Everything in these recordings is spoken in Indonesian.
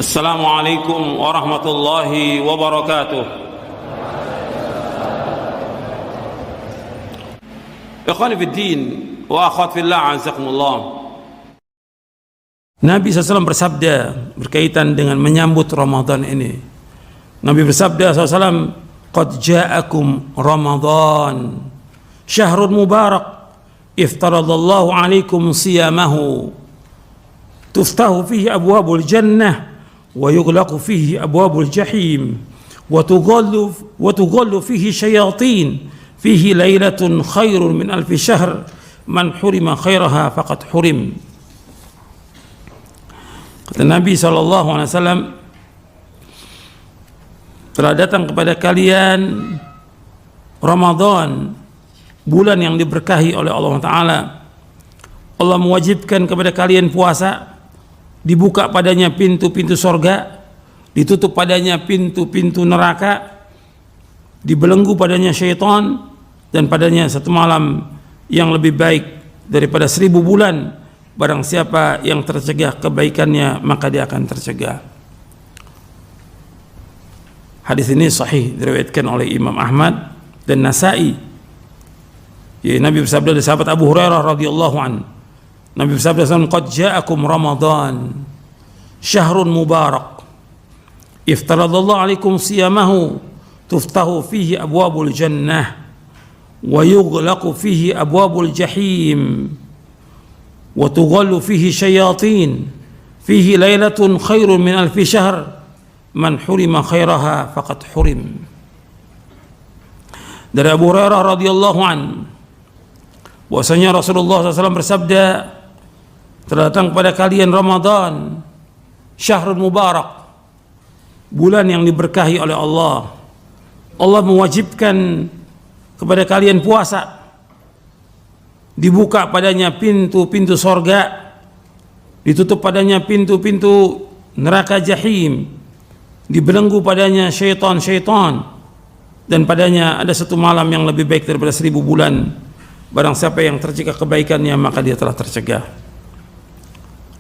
Assalamualaikum warahmatullahi wabarakatuh. Ikhwani fiddin wa akhwat fillah, azakumullah. Nabi SAW bersabda berkaitan dengan menyambut Ramadan ini. Nabi bersabda SAW, "Qad ja'akum Ramadan, syahrun mubarak, iftaradallahu alaikum siyamahu, tuftahu fihi abwabul jannah, wa yughlaqu fihi abwabul jahim, wa tughallu fihi syayatin, fihi lailatun khairun min alfi syahr, man hurima khairaha faqad hurim." Kata Nabi SAW, telah datang kepada kalian Ramadan, bulan yang diberkahi oleh Allah Ta'ala. Allah mewajibkan kepada kalian puasa, dibuka padanya pintu-pintu sorga, ditutup padanya pintu-pintu neraka, dibelenggu padanya syaitan, dan padanya satu malam yang lebih baik daripada 1000 bulan. Barang siapa yang tercegah kebaikannya, maka dia akan tercegah. Hadis ini sahih, diriwayatkan oleh Imam Ahmad dan Nasa'i. Ya, Nabi bersabda dari sahabat Abu Hurairah radhiyallahu anhu, Nabi bersabda, "Qad ja'akum Ramadan, syahrun mubarak, iftaradallahu alaikum siyamahu, tuftahu fihi abwabul jannah, wa yughlaqu fihi abwabul jahim, wa tughallu fihi syayatin, fihi lailatun khairun min alfi syahr, man hurima khairaha faqad hurim." Dari Abu Hurairah radhiyallahu anhu, bahwasanya Rasulullah SAW bersabda, telah datang kepada kalian Ramadan, syahrul mubarak, bulan yang diberkahi oleh Allah. Allah mewajibkan kepada kalian puasa, dibuka padanya pintu-pintu sorga, ditutup padanya pintu-pintu neraka jahim, dibelenggu padanya syaitan-syaitan, dan padanya ada satu malam yang lebih baik daripada 1000 bulan. Barang siapa yang tercegah kebaikannya, maka dia telah tercegah.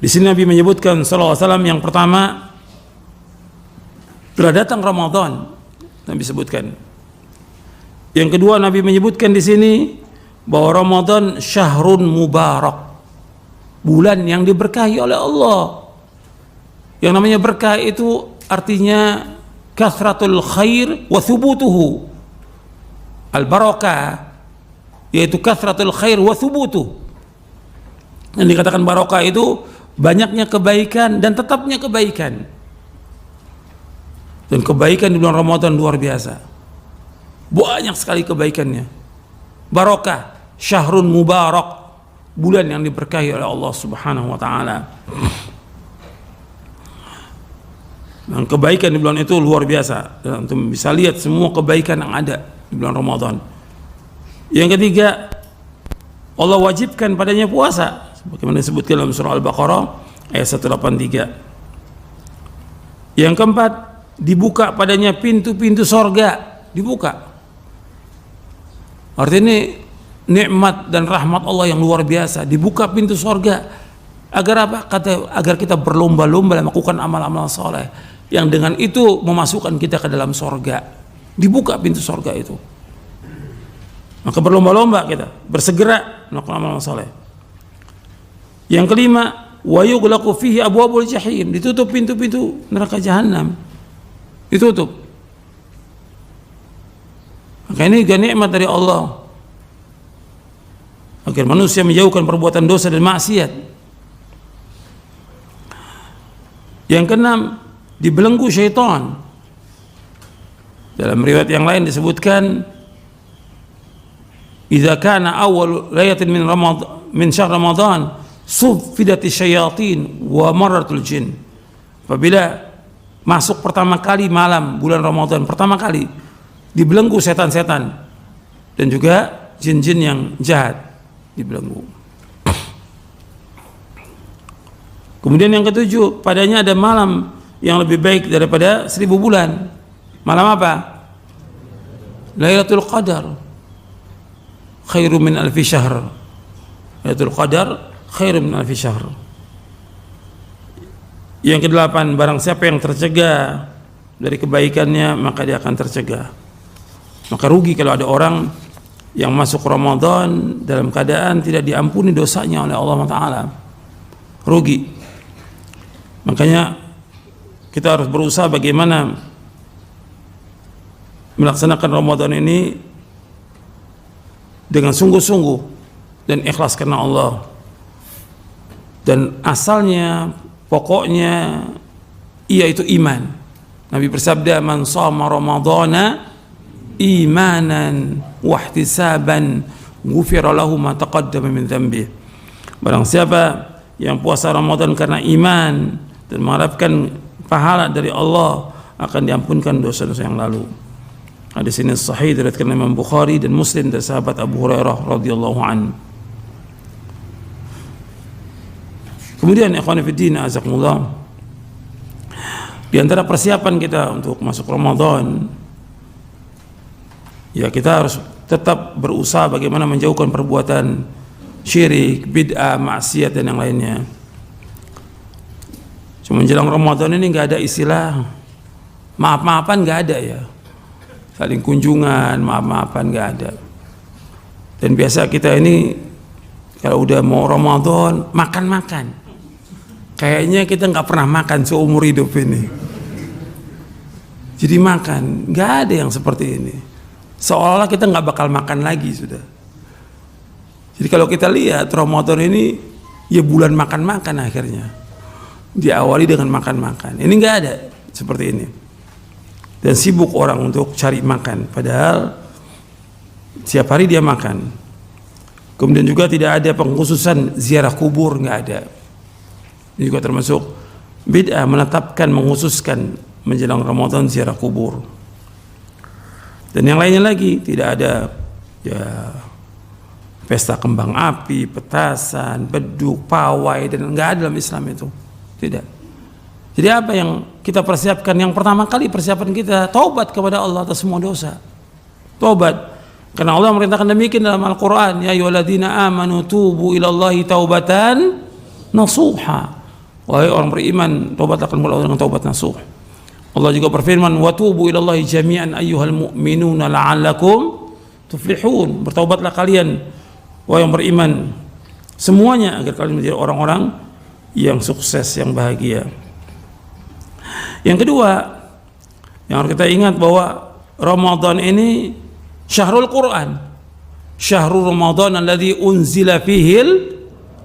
Di sini Nabi menyebutkan sallallahu alaihi wasallam, yang pertama, telah datang Ramadan, Nabi sebutkan. Yang kedua, Nabi menyebutkan di sini bahwa Ramadan syahrun mubarak, bulan yang diberkahi oleh Allah. Yang namanya berkah itu artinya kathratul khair wa thubutuhu. Al-barakah yaitu kathratul khair wa thubutuh. Yang dikatakan barokah itu banyaknya kebaikan dan tetapnya kebaikan. Dan kebaikan di bulan Ramadan luar biasa, banyak sekali kebaikannya. Barokah, syahrun mubarak, bulan yang diberkahi oleh Allah Subhanahu wa Ta'ala. Dan kebaikan di bulan itu luar biasa, dan antum bisa lihat semua kebaikan yang ada di bulan Ramadan. Yang ketiga, Allah wajibkan padanya puasa, sebagaimana disebutkan dalam surah Al-Baqarah ayat 183. Yang keempat, dibuka padanya pintu-pintu sorga, dibuka. Artinya nikmat dan rahmat Allah yang luar biasa, dibuka pintu sorga. Agar apa? Agar kita berlomba-lomba melakukan amal-amal soleh, yang dengan itu memasukkan kita ke dalam sorga. Dibuka pintu sorga itu, maka berlomba-lomba kita, bersegera melakukan amal soleh. Yang kelima, wa yughlaqu fihi abwabul jahim, ditutup pintu-pintu neraka jahanam, ditutup. Maka ini juga nikmat dari Allah, agar manusia menjauhkan perbuatan dosa dan maksiat. Yang keenam, dibelenggu syaitan. Dalam riwayat yang lain disebutkan, "Idza kana awwal layatin min syahr Ramadan, sufidati syayatin wa marratul jin." Apabila masuk pertama kali malam bulan Ramadan, pertama kali dibelenggu setan-setan dan juga jin-jin yang jahat dibelenggu. Kemudian yang ketujuh, padanya ada malam yang lebih baik daripada 1000 bulan. Malam apa? Lailatul Qadar, khairu min alfi syahr. Lailatul Qadar khairu min alfi syahr. Yang kedelapan, barang siapa yang tercegah dari kebaikannya maka dia akan tercegah. Maka rugi kalau ada orang yang masuk Ramadan dalam keadaan tidak diampuni dosanya oleh Allah Ta'ala. Rugi. Makanya kita harus berusaha bagaimana melaksanakan Ramadan ini dengan sungguh-sungguh dan ikhlas karena Allah. Dan asalnya, pokoknya yaitu iman. Nabi bersabda, man shama ramadhana imanan wahtisaban ghufira lahu ma taqaddama min dhanbi. Barang siapa yang puasa Ramadan karena iman dan mengharapkan pahala dari Allah, akan diampunkan dosa-dosa yang lalu. Hadis ini sahih diriwayatkan Imam Bukhari dan Muslim dari sahabat Abu Hurairah radhiyallahu anhu. Kemudian ikhwan fillah azakumullah, di antara persiapan kita untuk masuk Ramadan, ya kita harus tetap berusaha bagaimana menjauhkan perbuatan syirik, bid'ah, maksiat dan yang lainnya. Cuma menjelang Ramadan ini nggak ada istilah maaf-maafan, nggak ada ya. Saling kunjungan, maaf-maafan nggak ada. Dan biasa kita ini kalau udah mau Ramadan makan-makan. Kayaknya kita nggak pernah makan seumur hidup ini. Jadi makan, nggak ada yang seperti ini. Seolah-olah kita nggak bakal makan lagi sudah. Jadi kalau kita lihat Ramadan ini ya bulan makan-makan akhirnya. Diawali dengan makan-makan. Ini nggak ada seperti ini. Dan sibuk orang untuk cari makan. Padahal setiap hari dia makan. Kemudian juga tidak ada pengkhususan ziarah kubur, nggak ada. Ini juga termasuk bid'ah, menetapkan, mengkhususkan menjelang Ramadan ziarah kubur. Dan yang lainnya lagi, tidak ada ya pesta kembang api, petasan, beduk, pawai, dan nggak ada dalam Islam itu. Tidak. Jadi apa yang kita persiapkan? Yang pertama kali persiapan kita taubat kepada Allah atas semua dosa. Taubat. Karena Allah merintahkan demikian dalam Al-Quran. Ya ayyuhalladzina amanu tubu ilallahi taubatan nasuha. Wahai orang beriman, taubatlah kepada Allah dengan taubat nasuh. Allah juga berfirman, wa tubu ilallahi jami'an ayyuhal mu'minuna la'allakum tuflihun. Bertaubatlah kalian, wahai yang beriman, semuanya agar kalian menjadi orang-orang yang sukses, yang bahagia. Yang kedua, yang harus kita ingat bahwa Ramadan ini syahrul Quran. Syahrul Ramadan alladzi unzila fihil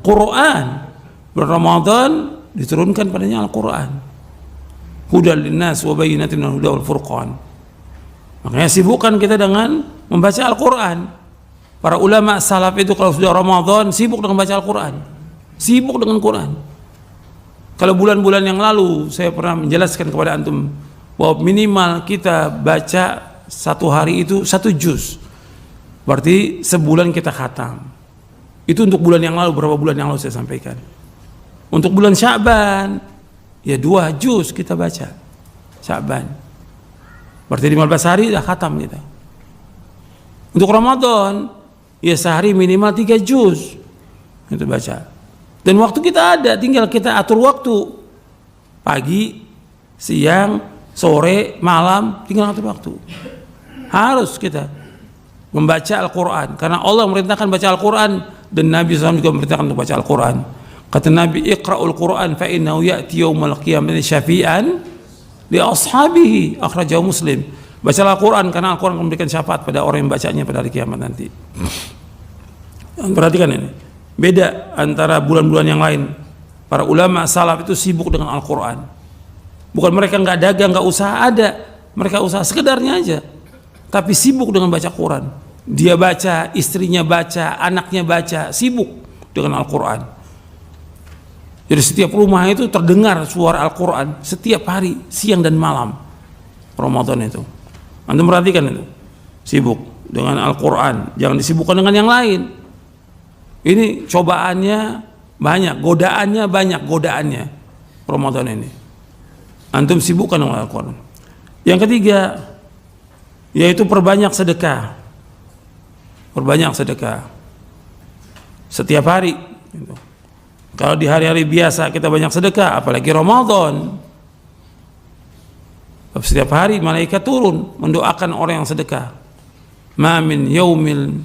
Quran. Ramadan diturunkan padanya Al-Quran. Hudal linnas wa bayyinatin minal huda wal furqan. Makanya sibukkan kita dengan membaca Al-Quran. Para ulama salaf itu kalau sudah Ramadan sibuk dengan baca Al-Quran. Sibuk dengan Quran. Kalau bulan-bulan yang lalu saya pernah menjelaskan kepada antum bahwa minimal kita baca satu hari itu 1 juz. Berarti sebulan kita khatam. Itu untuk bulan yang lalu, berapa bulan yang lalu saya sampaikan. Untuk bulan Sya'ban ya 2 juz kita baca Sya'ban. Berarti 15 hari dah khatam kita. Untuk Ramadan ya sehari minimal 3 juz itu baca. Dan waktu kita ada, tinggal kita atur waktu. Pagi, siang, sore, malam, tinggal atur waktu. Harus kita membaca Al-Quran. Karena Allah merintahkan baca Al-Quran. Dan Nabi SAW juga memerintahkan untuk baca Al-Quran. Kata Nabi, iqra'ul Quran fa'innahu ya'ti yawmal qiyamati syafi'an li ashabihi. Akhrajahu Muslim. Bacalah Al-Quran karena Al-Quran memberikan syafaat pada orang yang bacanya pada hari kiamat nanti. Perhatikan ini. Beda antara bulan-bulan yang lain. Para ulama salaf itu sibuk dengan Al-Quran. Bukan mereka nggak dagang, nggak usaha, ada. Mereka usaha sekedarnya aja. Tapi sibuk dengan baca Quran. Dia baca, istrinya baca, anaknya baca, sibuk dengan Al-Quran. Jadi setiap rumah itu terdengar suara Al-Quran setiap hari, siang dan malam. Ramadan itu. Anda perhatikan itu. Sibuk dengan Al-Quran. Jangan disibukkan dengan yang lain. Ini cobaannya banyak, godaannya banyak, godaannya Ramadan ini. Antum sibukkan dengan Al-Quran. Yang ketiga, yaitu perbanyak sedekah. Perbanyak sedekah setiap hari. Kalau di hari-hari biasa kita banyak sedekah, apalagi Ramadan. Setiap hari malaikat turun mendoakan orang yang sedekah. Ma min yaumil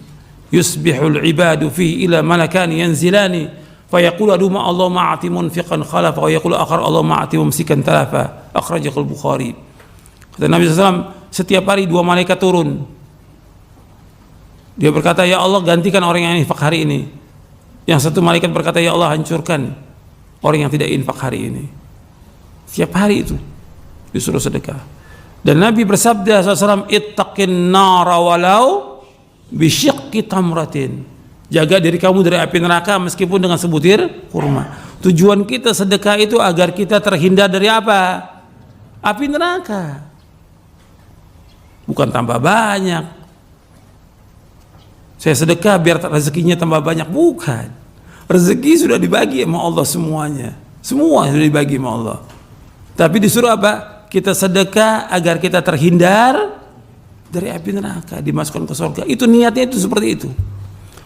yusbihul ibadu fihi ila malakani yanzilani fayaqulu aduma Allahumma a'ti munfiqan khalafa wa yaqulu akhar Allahumma a'ti mumsikan talafa. Akhrajahul Bukhari. Kata Nabi SAW, setiap hari 2 malaikat turun. Dia berkata, ya Allah gantikan orang yang infak hari ini. Yang satu malaikat berkata, ya Allah hancurkan orang yang tidak infak hari ini. Setiap hari itu disuruh sedekah. Dan Nabi bersabda SAW, ittaqin nara walau bisyiqqi tamratin. Jaga diri kamu dari api neraka meskipun dengan sebutir kurma. Tujuan kita sedekah itu agar kita terhindar dari apa? Api neraka. Bukan tambah banyak. Saya sedekah biar rezekinya tambah banyak, bukan. Rezeki sudah dibagi sama Allah semuanya. Semua sudah dibagi sama Allah. Tapi disuruh apa? Kita sedekah agar kita terhindar dari api neraka, dimasukkan ke surga. Itu niatnya itu seperti itu.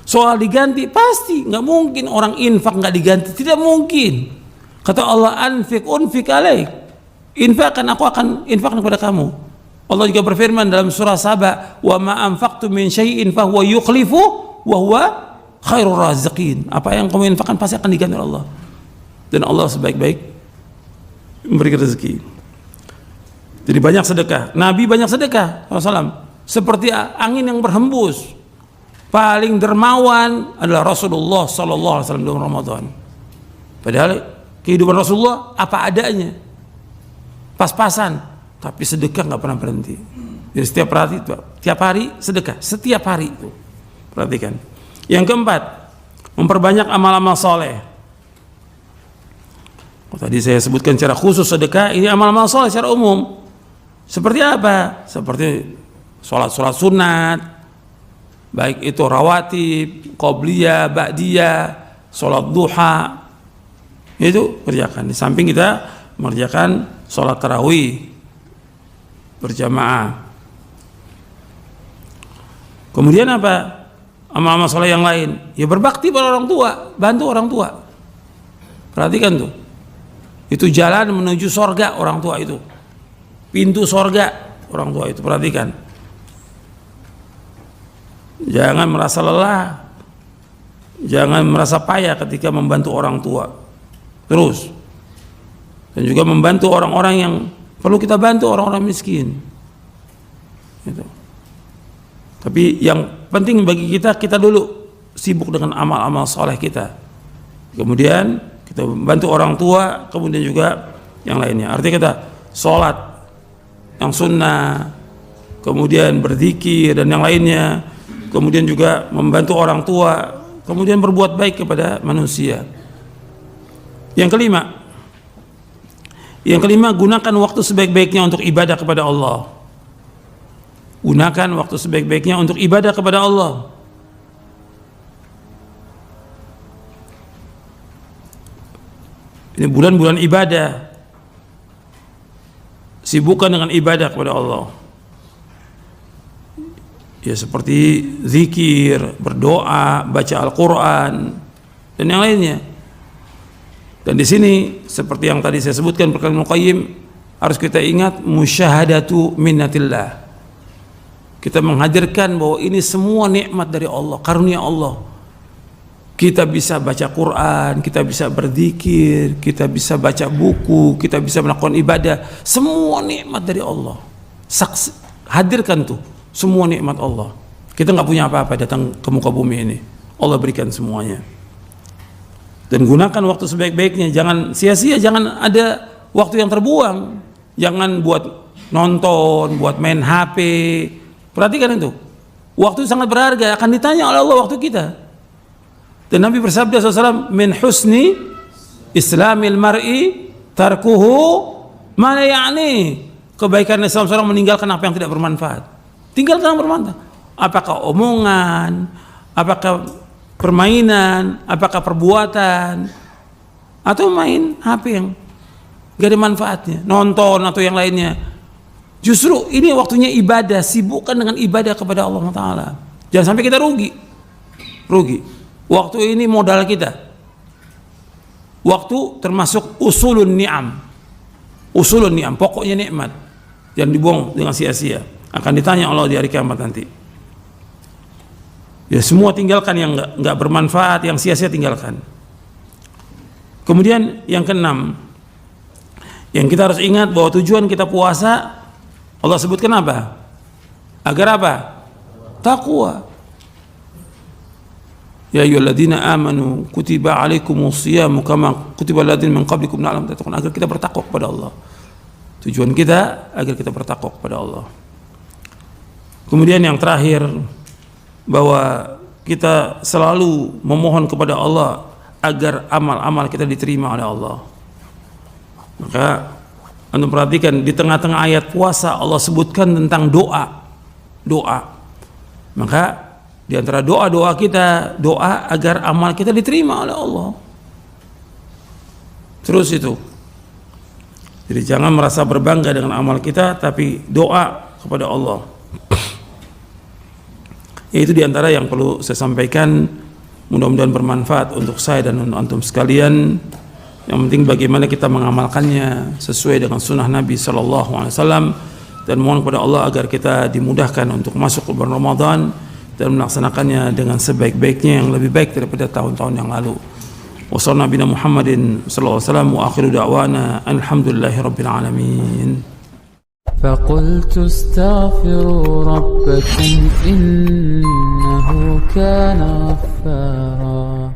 Soal diganti pasti nggak mungkin orang infak nggak diganti, tidak mungkin. Kata Allah, anfik unfik alaik. Infakkan, aku akan infakkan kepada kamu. Allah juga berfirman dalam surah Saba, wa ma anfaqtum min syai'in fa huwa yukhlifu wa huwa khairur raziqin. Apa yang kamu infakkan pasti akan diganti oleh Allah. Dan Allah sebaik-baik memberi rezeki. Jadi banyak sedekah. Nabi banyak sedekah SAW. Seperti angin yang berhembus. Paling dermawan adalah Rasulullah SAW dalam Ramadan. Padahal kehidupan Rasulullah apa adanya, pas-pasan, tapi sedekah nggak pernah berhenti. Jadi setiap hari sedekah, setiap hari itu. Perhatikan. Yang keempat, memperbanyak amal-amal soleh. Tadi saya sebutkan secara khusus sedekah, ini amal-amal soleh secara umum. Seperti apa? Seperti sholat sunat, baik itu rawatib, qobliyah, ba'diyah, sholat duha, itu kerjakan. Di samping kita mengerjakan sholat tarawih berjamaah. Kemudian apa? Amal-amal soleh yang lain, ya berbakti pada orang tua, bantu orang tua. Perhatikan tuh, itu jalan menuju sorga orang tua itu, pintu sorga orang tua itu. Perhatikan, jangan merasa lelah, jangan merasa payah ketika membantu orang tua. Terus, dan juga membantu orang-orang yang perlu kita bantu, orang-orang miskin. Gitu. Tapi yang penting bagi kita, kita dulu sibuk dengan amal-amal soleh kita. Kemudian kita bantu orang tua, kemudian juga yang lainnya. Artinya kita sholat yang sunnah, kemudian berzikir dan yang lainnya, kemudian juga membantu orang tua, kemudian berbuat baik kepada manusia. Yang kelima, gunakan waktu sebaik-baiknya untuk ibadah kepada Allah. Gunakan waktu sebaik-baiknya untuk ibadah kepada Allah. Ini bulan-bulan ibadah. Sibukkan dengan ibadah kepada Allah. Ya seperti zikir, berdoa, baca Al-Quran, dan yang lainnya. Dan di sini seperti yang tadi saya sebutkan perkataan Ibnu Qayyim, harus kita ingat musyahadatu minnatillah. Kita menghadirkan bahwa ini semua nikmat dari Allah, karunia Allah. Kita bisa baca Quran, kita bisa berzikir, kita bisa baca buku, kita bisa melakukan ibadah, semua nikmat dari Allah. Hadirkan tuh semua nikmat Allah. Kita nggak punya apa-apa datang ke muka bumi ini, Allah berikan semuanya. Dan gunakan waktu sebaik-baiknya, jangan sia-sia, jangan ada waktu yang terbuang, jangan buat nonton, buat main HP. Perhatikan itu, waktu sangat berharga, akan ditanya oleh Allah waktu kita. Dan Nabi bersabda SAW, min husni islamil mar'i tarkuhu ma la ya'ni. Kebaikan Islam seorang meninggalkan apa yang tidak bermanfaat. Tinggalkan yang bermanfaat. Apakah omongan, apakah permainan, apakah perbuatan, atau main HP yang gak ada manfaatnya, nonton atau yang lainnya. Justru ini waktunya ibadah, sibukkan dengan ibadah kepada Allah Ta'ala. Jangan sampai kita rugi. Waktu ini modal kita. Waktu termasuk usulun ni'am. Usulun ni'am, pokoknya nikmat. Jangan dibuang dengan sia-sia. Akan ditanya Allah di hari kiamat nanti. Ya semua tinggalkan yang enggak bermanfaat, yang sia-sia tinggalkan. Kemudian yang keenam, yang kita harus ingat bahwa tujuan kita puasa Allah sebutkan apa? Agar apa? Taqwa. Ya ayyuhalladzina amanu kutiba alaikumus shiyamu kama kutiba aladzina min qablikum la'allakum tattaqun, agar kita bertakwa kepada Allah. Tujuan kita agar kita bertakwa kepada Allah. Kemudian yang terakhir, bahwa kita selalu memohon kepada Allah agar amal-amal kita diterima oleh Allah. Maka antum perhatikan di tengah-tengah ayat puasa Allah sebutkan tentang doa. Maka di antara doa-doa kita, doa agar amal kita diterima oleh Allah. Terus itu. Jadi jangan merasa berbangga dengan amal kita, tapi doa kepada Allah. Itu di antara yang perlu saya sampaikan. Mudah-mudahan bermanfaat untuk saya dan untuk antum sekalian. Yang penting bagaimana kita mengamalkannya sesuai dengan sunnah Nabi SAW, dan mohon kepada Allah agar kita dimudahkan untuk masuk ke bulan Ramadan dan melaksanakannya dengan sebaik-baiknya, yang lebih baik daripada tahun-tahun yang lalu. Wassallallahu nabiyana Muhammadin sallallahu alaihi wasallam wa akhiru da'wana alhamdulillahi rabbil alamin. فقلت استغفروا ربكم إنه كان غفارا